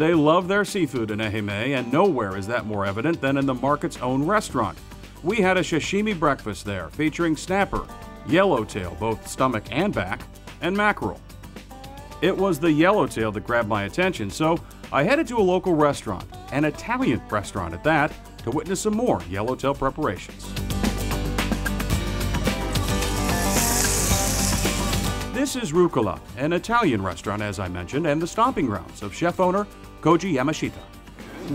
They love their seafood in Ehime, and nowhere is that more evident than in the market's own restaurant. We had a sashimi breakfast there featuring snapper, yellowtail, both stomach and back, and mackerel. It was the yellowtail that grabbed my attention, so I headed to a local restaurant, an Italian restaurant at that, to witness some more yellowtail preparations. This is Rucola, an Italian restaurant, as I mentioned, and the stomping grounds of chef-owner Koji Yamashita.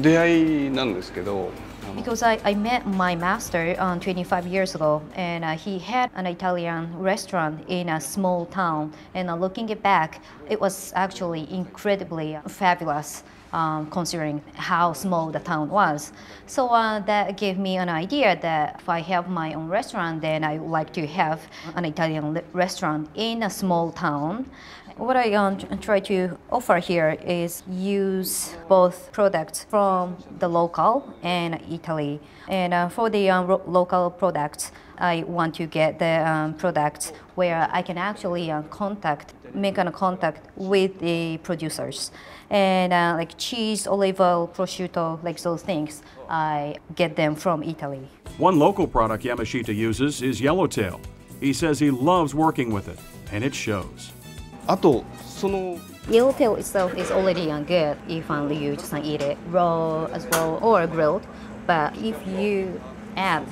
出会いなんですけど、 Because I met my master 25 years ago, and he had an Italian restaurant in a small town. And looking it back, it was actually incredibly fabulous, considering how small the town was. So that gave me an idea that if I have my own restaurant, then I would like to have an Italian restaurant in a small town. What I try to offer here is use both products from the local and Italy. And for the local products, I want to get the products where I can actually make a contact with the producers. And like cheese, olive oil, prosciutto, like those things, I get them from Italy. One local product Yamashita uses is yellowtail. He says he loves working with it, and it shows. あとその Yellowtail itself is already good if you just eat it raw as well or grilled. But if you add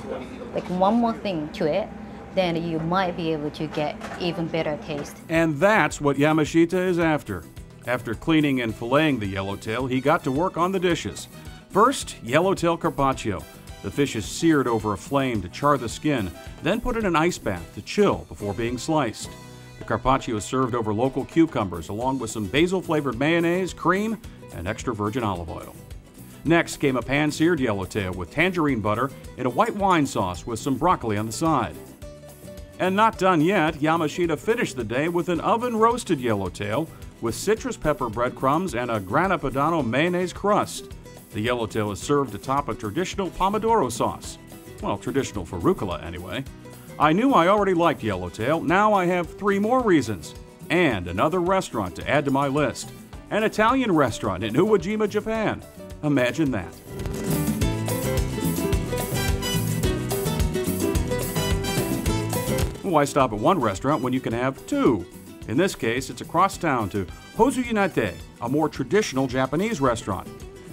like one more thing to it, then you might be able to get even better taste. And that's what Yamashita is after. After cleaning and filleting the yellowtail, he got to work on the dishes. First, yellowtail carpaccio. The fish is seared over a flame to char the skin, then put in an ice bath to chill before being sliced. The carpaccio is served over local cucumbers along with some basil-flavored mayonnaise, cream, and extra virgin olive oil. Next came a pan-seared yellowtail with tangerine butter in a white wine sauce with some broccoli on the side. And not done yet, Yamashita finished the day with an oven-roasted yellowtail with citrus pepper breadcrumbs and a grana padano mayonnaise crust. The yellowtail is served atop a traditional pomodoro sauce. Well, traditional for Rucola anyway. I knew I already liked yellowtail. Now I have 3 more reasons. And another restaurant to add to my list. An Italian restaurant in Uwajima, Japan. Imagine that. Why stop at one restaurant when you can have 2? In this case, it's across town to Hozuyunate, a more traditional Japanese restaurant.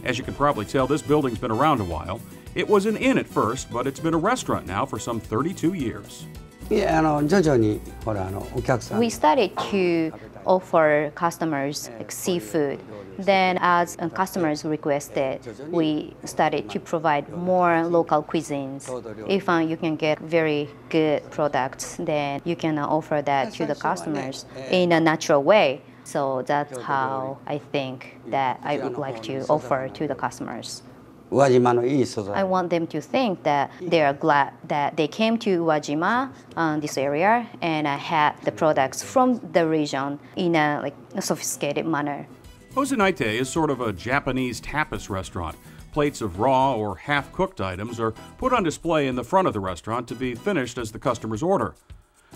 As you can probably tell, this building's been around a while. It was an inn at first, but it's been a restaurant now for some 32 years. いや徐々にほらお客さん We started to offer customers like seafood. Then as customers requested, we started to provide more local cuisines. If you can get very good products, then you can offer that to the customers in a natural way. So that's how I think that I would like to offer to the customers. 宇和島のいい素材 I want them to think that they are glad that they came to Uwajima, this area, and had the products from the region in a sophisticated manner. Hozunate is sort of a Japanese tapas restaurant. Plates of raw or half-cooked items are put on display in the front of the restaurant to be finished as the customers order.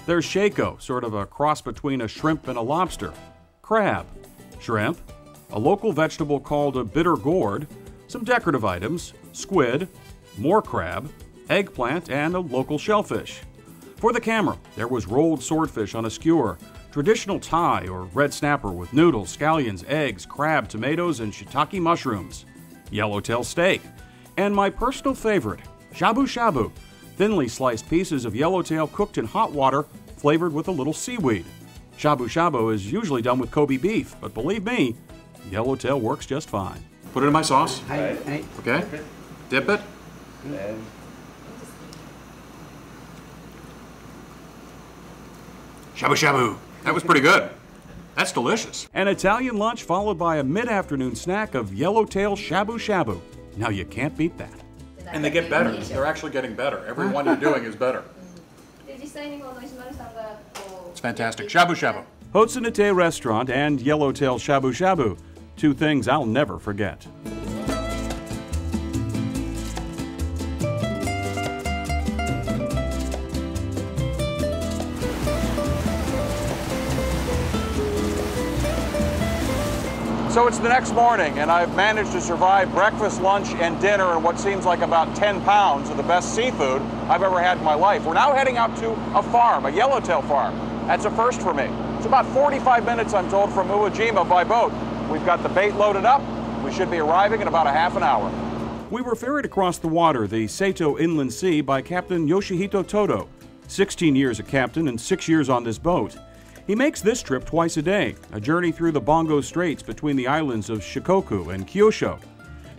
There's shako, sort of a cross between a shrimp and a lobster, crab, shrimp, a local vegetable called a bitter gourd, some decorative items, squid, more crab, eggplant, and a local shellfish. For the camera, there was rolled swordfish on a skewer, traditional Thai or red snapper with noodles, scallions, eggs, crab, tomatoes, and shiitake mushrooms, yellowtail steak, and my personal favorite, shabu shabu, thinly sliced pieces of yellowtail cooked in hot water flavored with a little seaweed. Shabu shabu is usually done with Kobe beef, but believe me, yellowtail works just fine. Put it in my sauce. Okay. Dip it. Shabu shabu. That was pretty good. That's delicious. An Italian lunch followed by a mid-afternoon snack of yellowtail shabu shabu. Now you can't beat that. And they get better. They're actually getting better. Every one you're doing is better. It's fantastic. Shabu shabu. Hozunate Restaurant and Yellowtail Shabu Shabu. 2 things I'll never forget. So it's the next morning, and I've managed to survive breakfast, lunch, and dinner in what seems like about 10 pounds of the best seafood I've ever had in my life. We're now heading out to a farm, a yellowtail farm. That's a first for me. It's about 45 minutes, I'm told, from Uwajima by boat. We've got the bait loaded up. We should be arriving in about a half an hour. We were ferried across the water, the Seto Inland Sea, by Captain Yoshihito Todo. 16 years a captain and 6 years on this boat. He makes this trip twice a day, a journey through the Bongo Straits between the islands of Shikoku and Kyushu.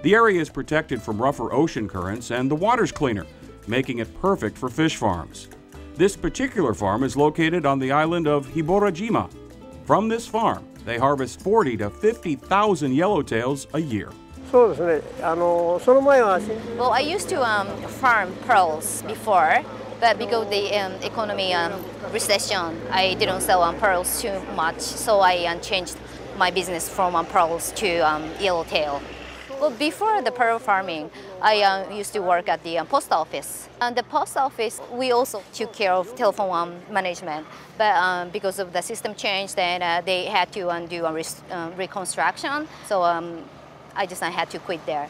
The area is protected from rougher ocean currents and the water's cleaner, making it perfect for fish farms. This particular farm is located on the island of Hiborajima. From this farm, they harvest 40 to 50,000 yellowtails a year.そうですね。その前は Well, I used to farm pearls before, but because of the economy recession, I didn't sell pearls too much, so I changed my business from pearls to yellowtail. Well, before the pearl farming, I used to work at the post office. And the post office, we also took care of telephone management, but because of the system change, then they had to do a reconstruction, so I just had to quit there.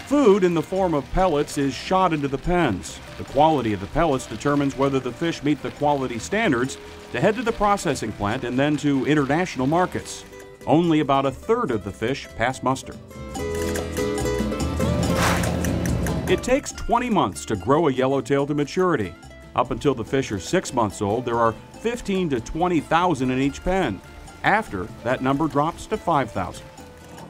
Food in the form of pellets is shot into the pens. The quality of the pellets determines whether the fish meet the quality standards to head to the processing plant and then to international markets. Only about a third of the fish pass muster. It takes 20 months to grow a yellowtail to maturity. Up until the fish are 6 months old, there are 15 to 20,000 in each pen. After, that number drops to 5,000.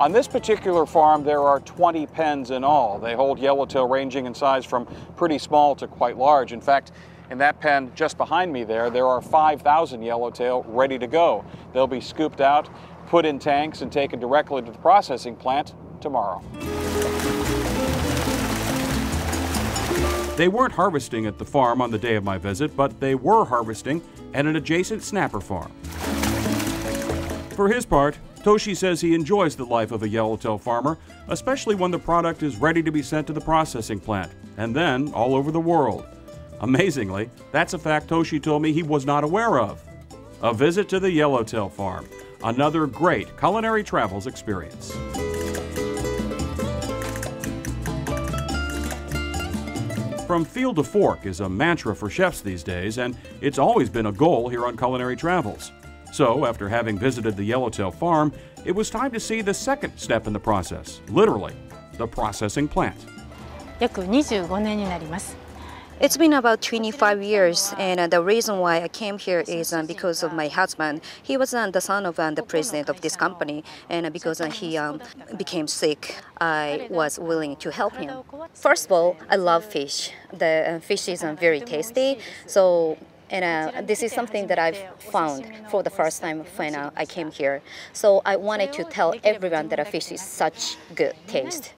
On this particular farm, there are 20 pens in all. They hold yellowtail ranging in size from pretty small to quite large. In fact, in that pen just behind me there are 5,000 yellowtail ready to go. They'll be scooped out, put in tanks, and taken directly to the processing plant tomorrow. They weren't harvesting at the farm on the day of my visit, but they were harvesting at an adjacent snapper farm. For his part, Toshi says he enjoys the life of a yellowtail farmer, especially when the product is ready to be sent to the processing plant, and then all over the world. Amazingly, that's a fact Toshi told me he was not aware of. A visit to the Yellowtail farm, another great culinary travels experience. From field to fork is a mantra for chefs these days, and it's always been a goal here on Culinary Travels. So, after having visited the Yellowtail farm, it was time to see the second step in the process, literally, the processing plant. 約25年になります。 It's been about 25 years, and the reason why I came here is because of my husband. He was the son of the president of this company, and because he became sick, I was willing to help him. First of all, I love fish. The fish is very tasty, so this is something that I've found for the first time when I came here. So I wanted to tell everyone that a fish is such good taste.